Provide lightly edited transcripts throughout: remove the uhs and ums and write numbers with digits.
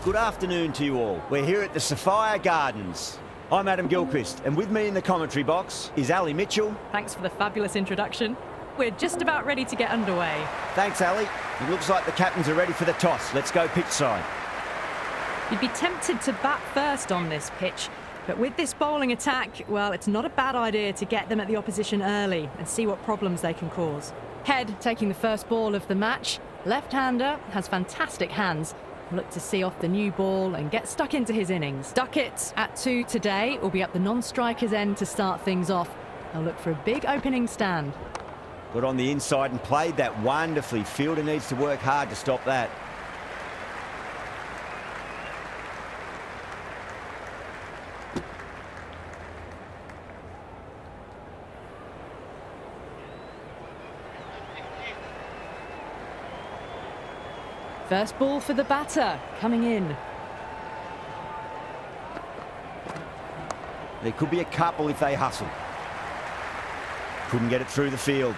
Good afternoon to you all. We're here at the Sophia Gardens. I'm Adam Gilchrist, and with me in the commentary box is Ali Mitchell. Thanks for the fabulous introduction. We're just about ready to get underway. Thanks, Ali. It looks like the captains are ready for the toss. Let's go pitch side. You'd be tempted to bat first on this pitch, but with this bowling attack, well, it's not a bad idea to get them at the opposition early and see what problems they can cause. Head taking the first ball of the match. Left-hander has fantastic hands. Look to see off the new ball and get stuck into his innings. Duckett at 2 today will be up the non-striker's end to start things off. They'll look for a big opening stand. Got on the inside and played that wonderfully. Fielder needs to work hard to stop that. First ball for the batter, coming in. There could be a couple if they hustle. Couldn't get it through the field.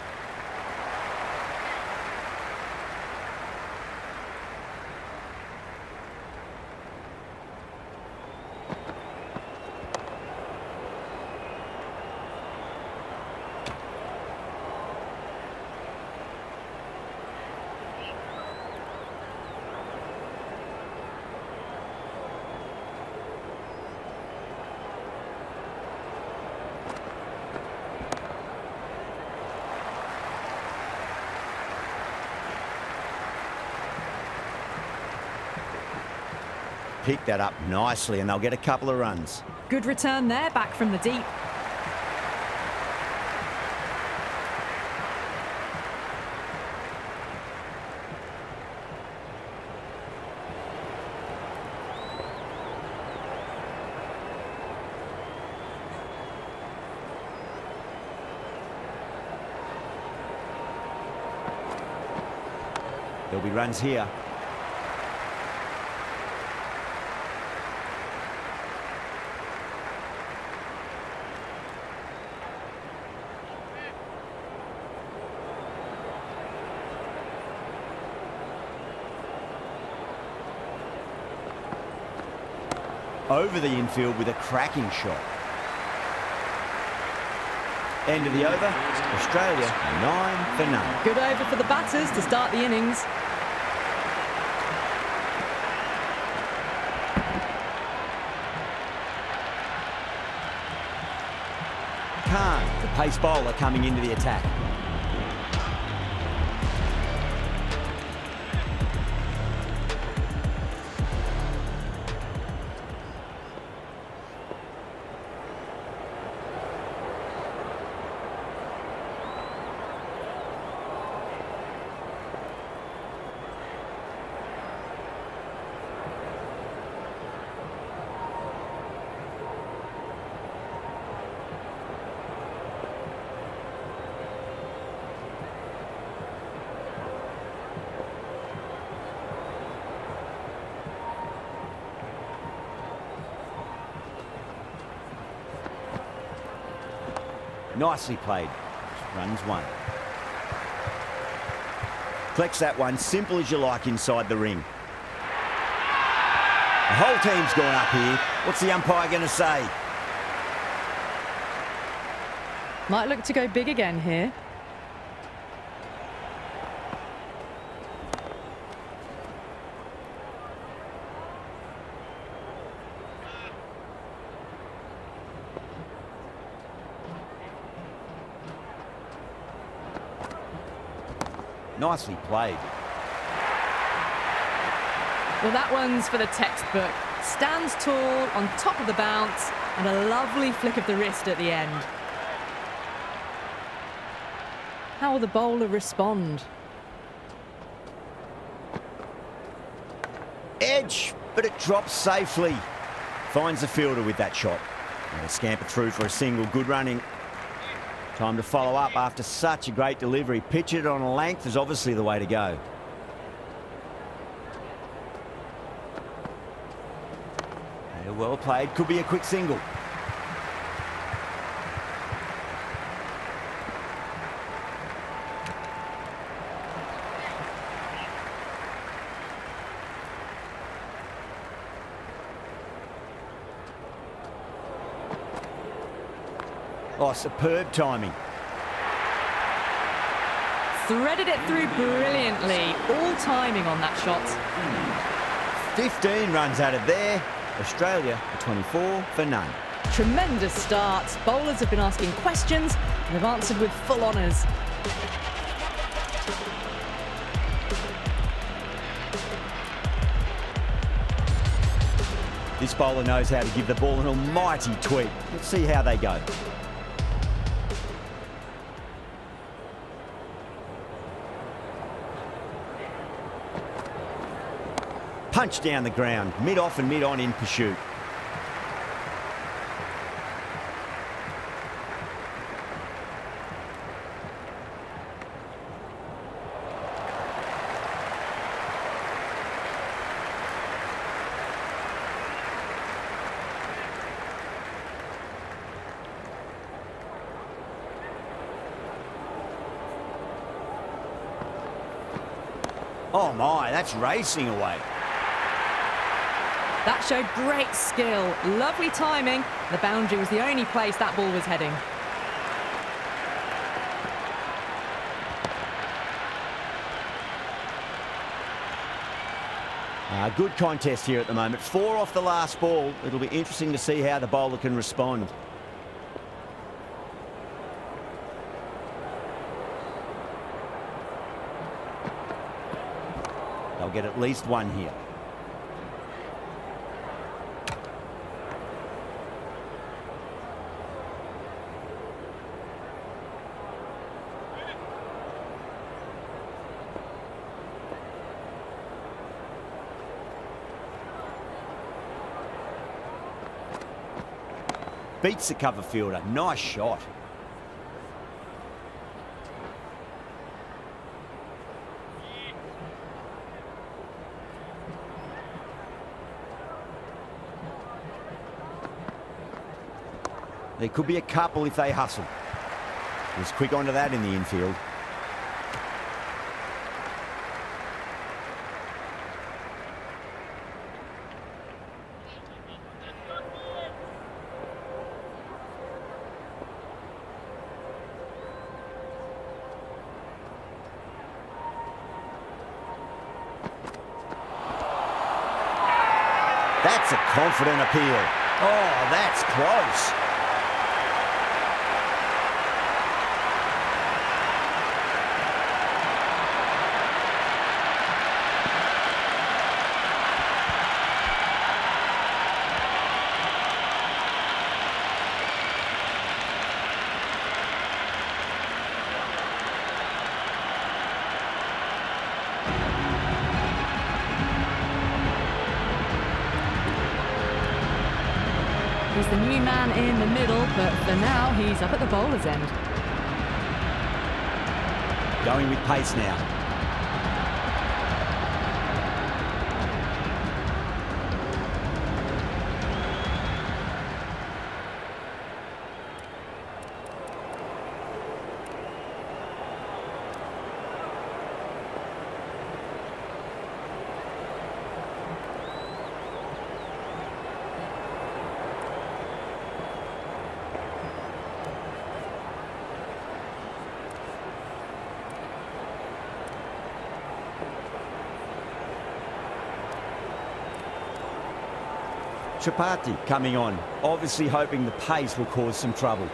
Pick that up nicely and they'll get a couple of runs. Good return there, back from the deep. There'll be runs here. Over the infield with a cracking shot. End of the over. Australia 9 for none. Good over for the batters to start the innings. Khan, the pace bowler, coming into the attack. Nicely played. Runs one. Collects that one, simple as you like inside the ring. The whole team's gone up here. What's the umpire going to say? Might look to go big again here. Nicely played. Well, that one's for the textbook. Stands tall on top of the bounce and a lovely flick of the wrist at the end. How will the bowler respond? Edge, but it drops safely. Finds the fielder with that shot. And they scamper through for a single. Good running. Time to follow up after such a great delivery. Pitch it on a length is obviously the way to go. Yeah, well played. Could be a quick single. Oh, superb timing. Threaded it through brilliantly. All timing on that shot. 15 runs out of there. Australia are 24 for none. Tremendous start. Bowlers have been asking questions and have answered with full honours. This bowler knows how to give the ball an almighty tweak. Let's see how they go. Punch down the ground, mid-off and mid-on in pursuit. Oh my, that's racing away. That showed great skill, lovely timing. The boundary was the only place that ball was heading. Good contest here at the moment. 4 off the last ball. It'll be interesting to see how the bowler can respond. They'll get at least one here. Beats the cover fielder. Nice shot. There could be a couple if they hustle. He was quick onto that in the infield. That's a confident appeal. Oh, that's close. He's the new man in the middle, but for now, he's up at the bowler's end. Going with pace now. Tripathi coming on, obviously hoping the pace will cause some trouble.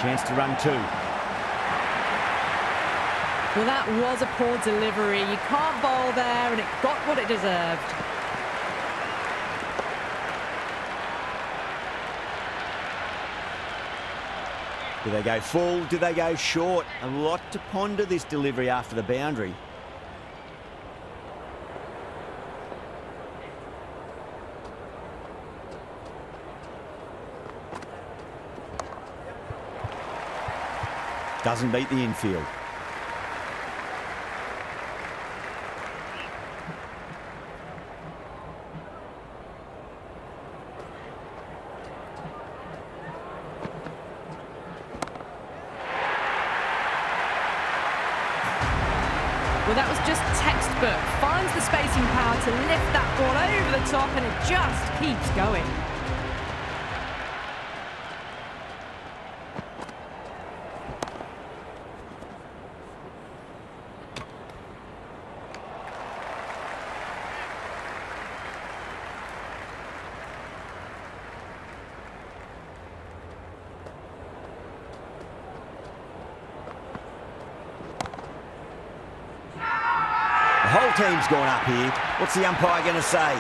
Chance to run 2. Well, that was a poor delivery. You can't bowl there, and it got what it deserved. Do they go full? Do they go short? A lot to ponder this delivery after the boundary. Doesn't beat the infield. Well, that was just textbook. Finds the spacing power to lift that ball over the top, and it just keeps going. The whole team's gone up here. What's the umpire going to say?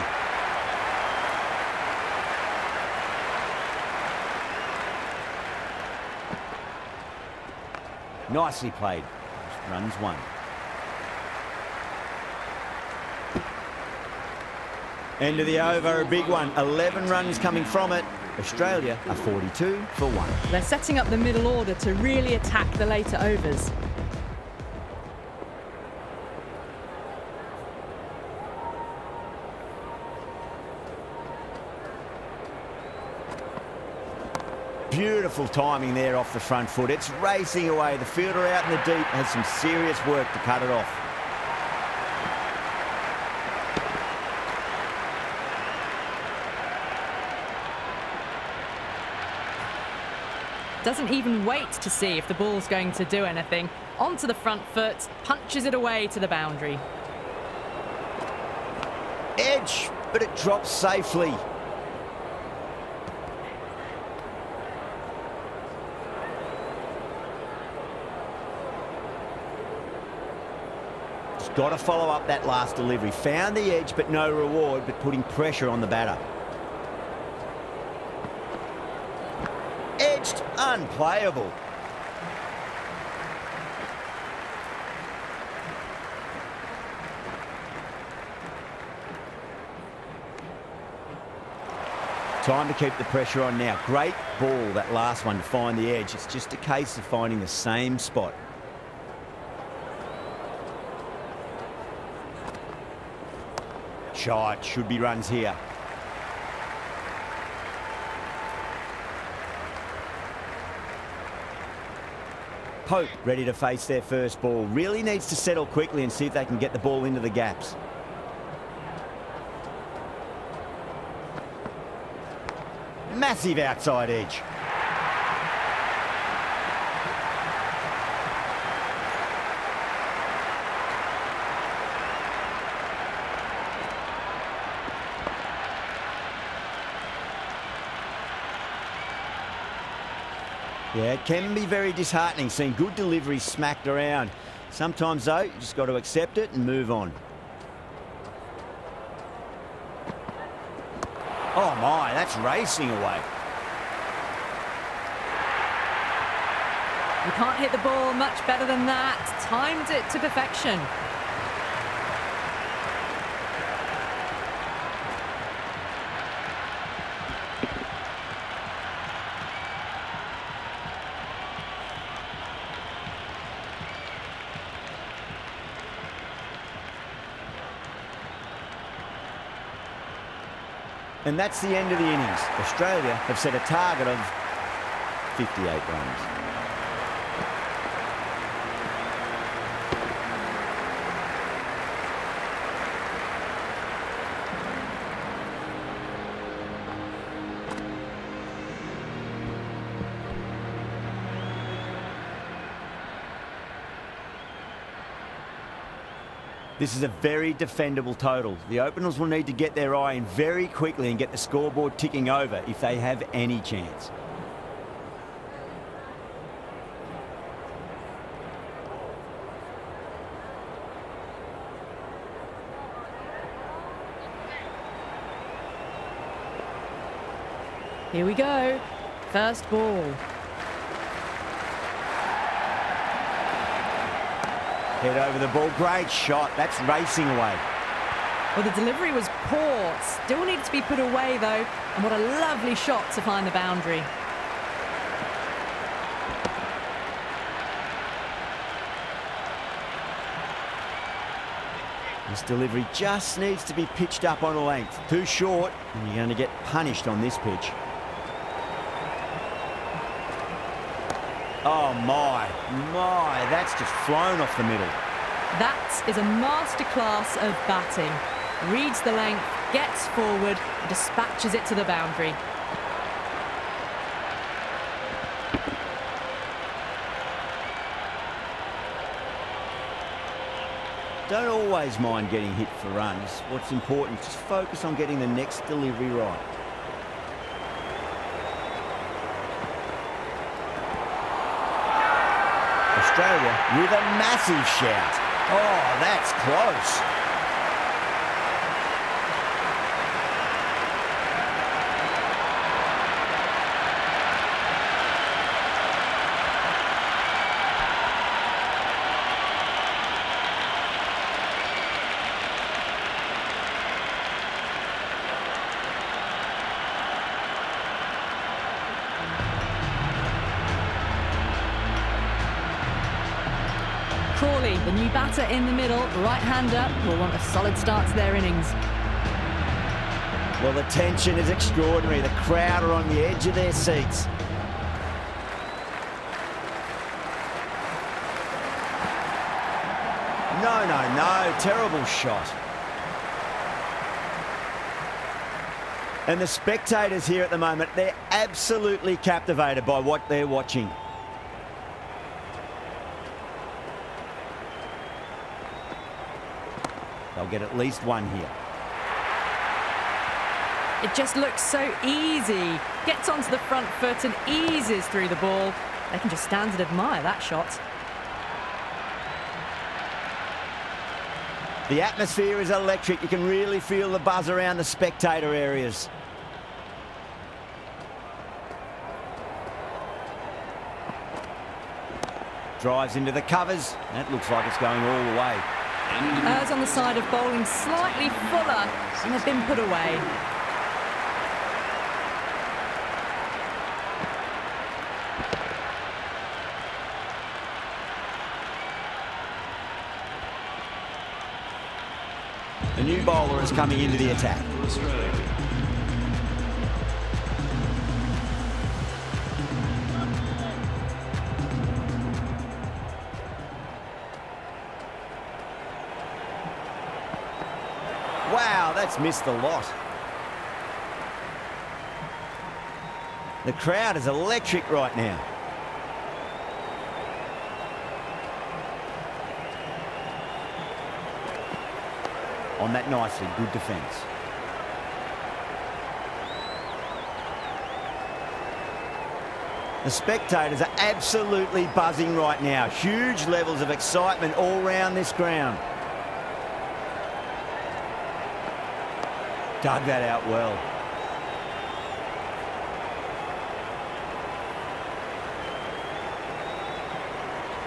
Nicely played. Runs one. End of the over, a big one. 11 runs coming from it. Australia are 42 for 1. They're setting up the middle order to really attack the later overs. Beautiful timing there off the front foot. It's racing away. The fielder out in the deep has some serious work to cut it off. Doesn't even wait to see if the ball's going to do anything. Onto the front foot, punches it away to the boundary. Edge, but it drops safely. Got to follow up that last delivery. Found the edge, but no reward, but putting pressure on the batter. Edged, unplayable. Time to keep the pressure on now. Great ball, that last one, to find the edge. It's just a case of finding the same spot. Shot, should be runs here. Pope ready to face their first ball. Really needs to settle quickly and see if they can get the ball into the gaps. Massive outside edge. Yeah, it can be very disheartening seeing good deliveries smacked around. Sometimes, though, you just got to accept it and move on. Oh, my, that's racing away. You can't hit the ball much better than that. Timed it to perfection. And that's the end of the innings. Australia have set a target of 58 runs. This is a very defendable total. The openers will need to get their eye in very quickly and get the scoreboard ticking over if they have any chance. Here we go. First ball. Head over the ball, great shot. That's racing away. Well, the delivery was poor. Still needed to be put away, though. And what a lovely shot to find the boundary. This delivery just needs to be pitched up on a length. Too short, and you're going to get punished on this pitch. Oh, my, that's just flown off the middle. That is a masterclass of batting. Reads the length, gets forward, and dispatches it to the boundary. Don't always mind getting hit for runs. What's important is just focus on getting the next delivery right. Australia with a massive shout. Oh, that's close. Crawley, the new batter in the middle, right-hander, will want a solid start to their innings. Well, the tension is extraordinary. The crowd are on the edge of their seats. No, terrible shot. And the spectators here at the moment, they're absolutely captivated by what they're watching. They'll get at least one here. It just looks so easy. Gets onto the front foot and eases through the ball. They can just stand and admire that shot. The atmosphere is electric. You can really feel the buzz around the spectator areas. Drives into the covers. That looks like it's going all the way. Errs on the side of bowling slightly fuller, and they've been put away. The new bowler is coming into the attack. Wow, that's missed a lot. The crowd is electric right now. On that nicely, good defence. The spectators are absolutely buzzing right now. Huge levels of excitement all round this ground. Dug that out well.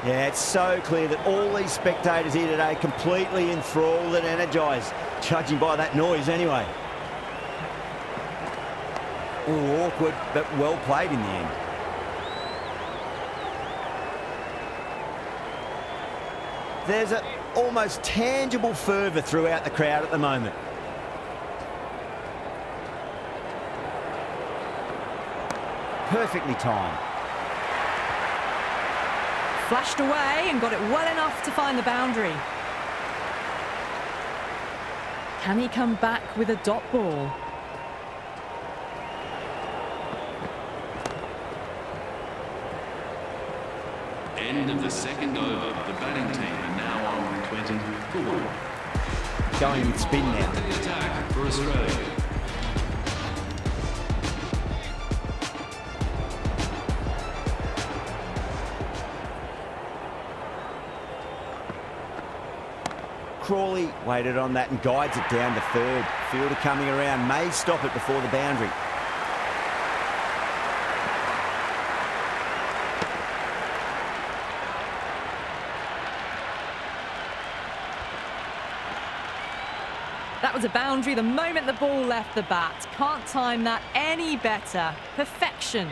Yeah, it's so clear that all these spectators here today completely enthralled and energised, judging by that noise anyway. Ooh, awkward, but well played in the end. There's an almost tangible fervour throughout the crowd at the moment. Perfectly timed. Flashed away and got it well enough to find the boundary. Can he come back with a dot ball? End of the second over. The batting team are now on 20 for 1. Going with spin now. The attack for Australia. Crawley waited on that and guides it down to third. Fielder coming around, may stop it before the boundary. a boundary the moment the ball left the bat. Can't time that any better. Perfection.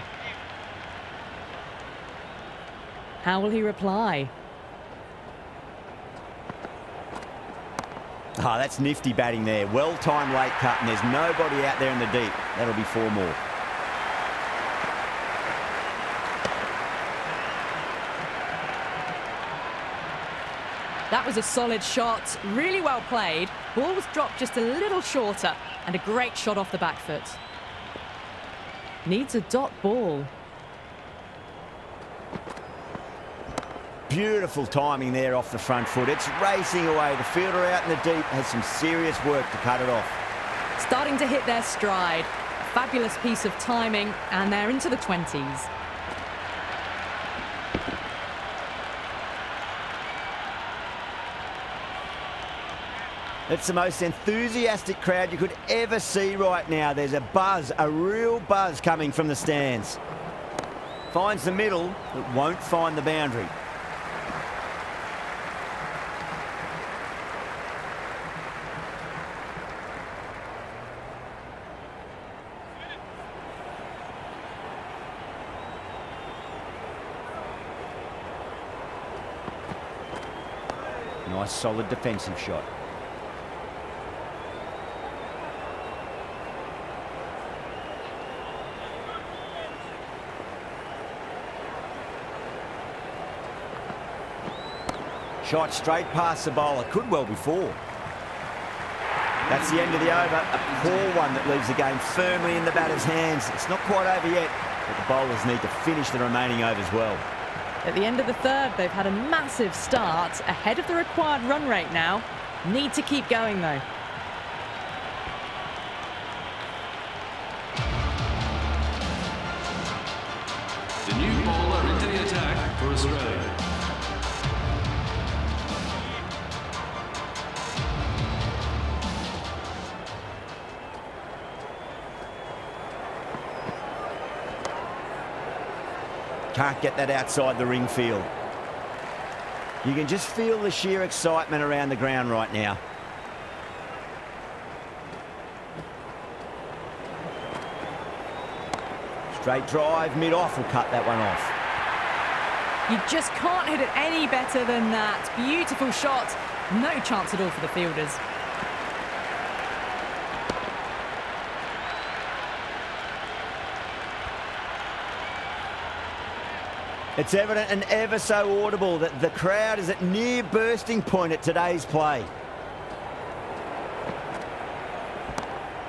How will he reply? Ah, that's nifty batting there. Well-timed late cut, and there's nobody out there in the deep. That'll be 4 more. That was a solid shot, really well played. Ball was dropped just a little shorter, and a great shot off the back foot. Needs a dot ball. Beautiful timing there off the front foot. It's racing away. The fielder out in the deep has some serious work to cut it off. Starting to hit their stride. A fabulous piece of timing, and they're into the 20s. It's the most enthusiastic crowd you could ever see right now. There's a buzz, a real buzz coming from the stands. Finds the middle, but won't find the boundary. Nice solid defensive shot. Shot straight past the bowler. Could well be 4. That's the end of the over. A poor one that leaves the game firmly in the batter's hands. It's not quite over yet, but the bowlers need to finish the remaining overs well. At the end of the third, they've had a massive start, ahead of the required run rate now. Need to keep going, though. The new bowler into the attack for Australia. Can't get that outside the ring field. You can just feel the sheer excitement around the ground right now. Straight drive, mid-off will cut that one off. You just can't hit it any better than that. Beautiful shot. No chance at all for the fielders. It's evident and ever so audible that the crowd is at near bursting point at today's play.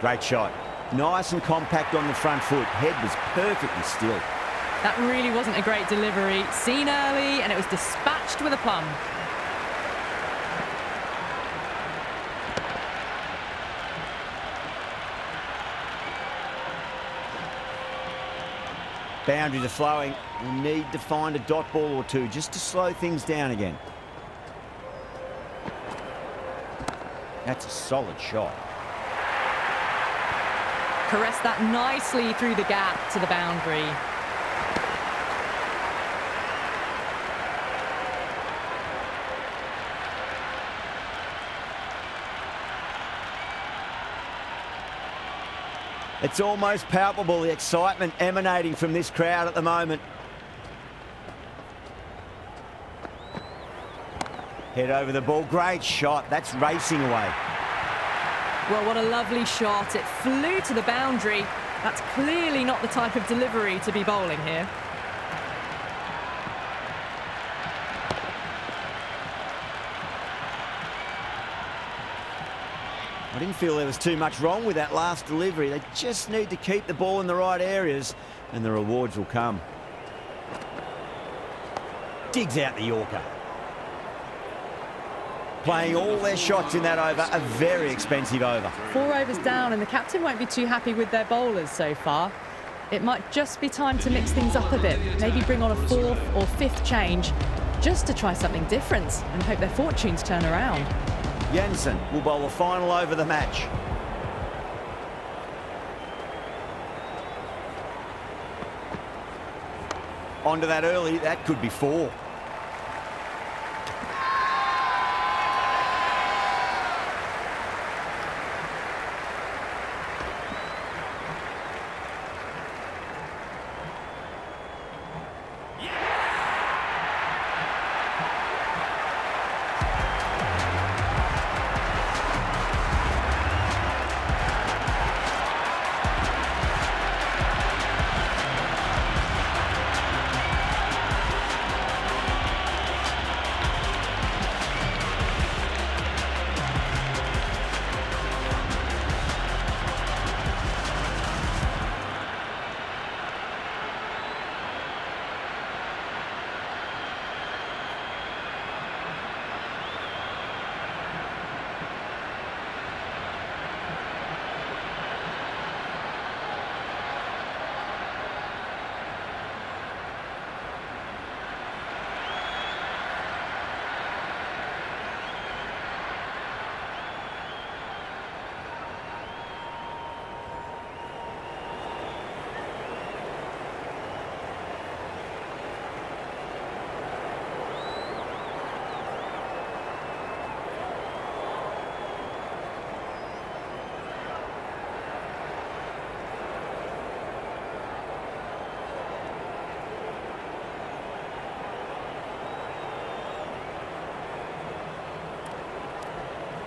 Great shot. Nice and compact on the front foot. Head was perfectly still. That really wasn't a great delivery. Seen early, and it was dispatched with a plum. Boundaries are flowing. We need to find a dot ball or two just to slow things down again. That's a solid shot. Caressed that nicely through the gap to the boundary. It's almost palpable, the excitement emanating from this crowd at the moment. Head over the ball. Great shot. That's racing away. Well, what a lovely shot. It flew to the boundary. That's clearly not the type of delivery to be bowling here. I didn't feel there was too much wrong with that last delivery. They just need to keep the ball in the right areas and the rewards will come. Digs out the Yorker. Playing all their shots in that over, a very expensive over. 4 overs down, and the captain won't be too happy with their bowlers so far. It might just be time to mix things up a bit. Maybe bring on a 4th or 5th change just to try something different and hope their fortunes turn around. Jensen will bowl the final over of the match. Onto that early, that could be 4.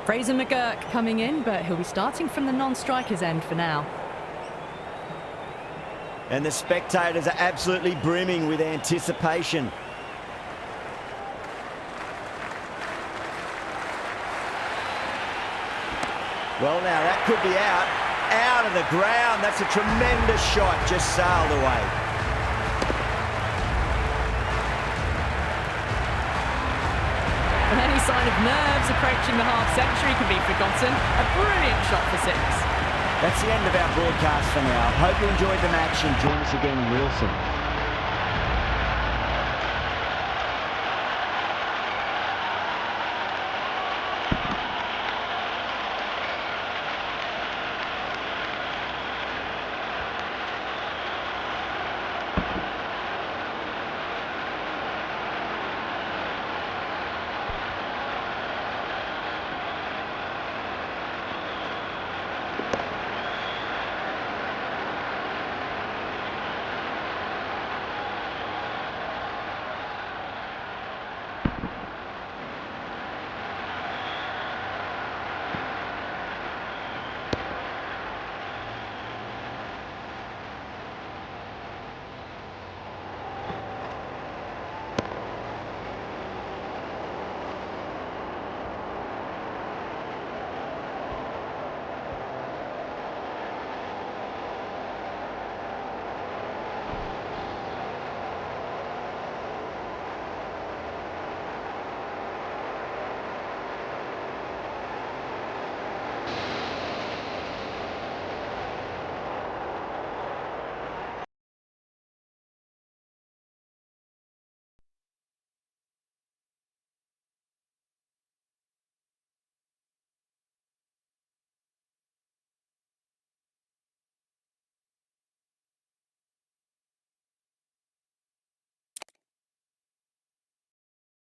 Fraser McGurk coming in, but he'll be starting from the non-striker's end for now. And the spectators are absolutely brimming with anticipation. Well, now that could be out of the ground. That's a tremendous shot, just sailed away. And any sign of nerves approaching the half-century can be forgotten. A brilliant shot for six. That's the end of our broadcast for now. Hope you enjoyed the match and join us again real soon.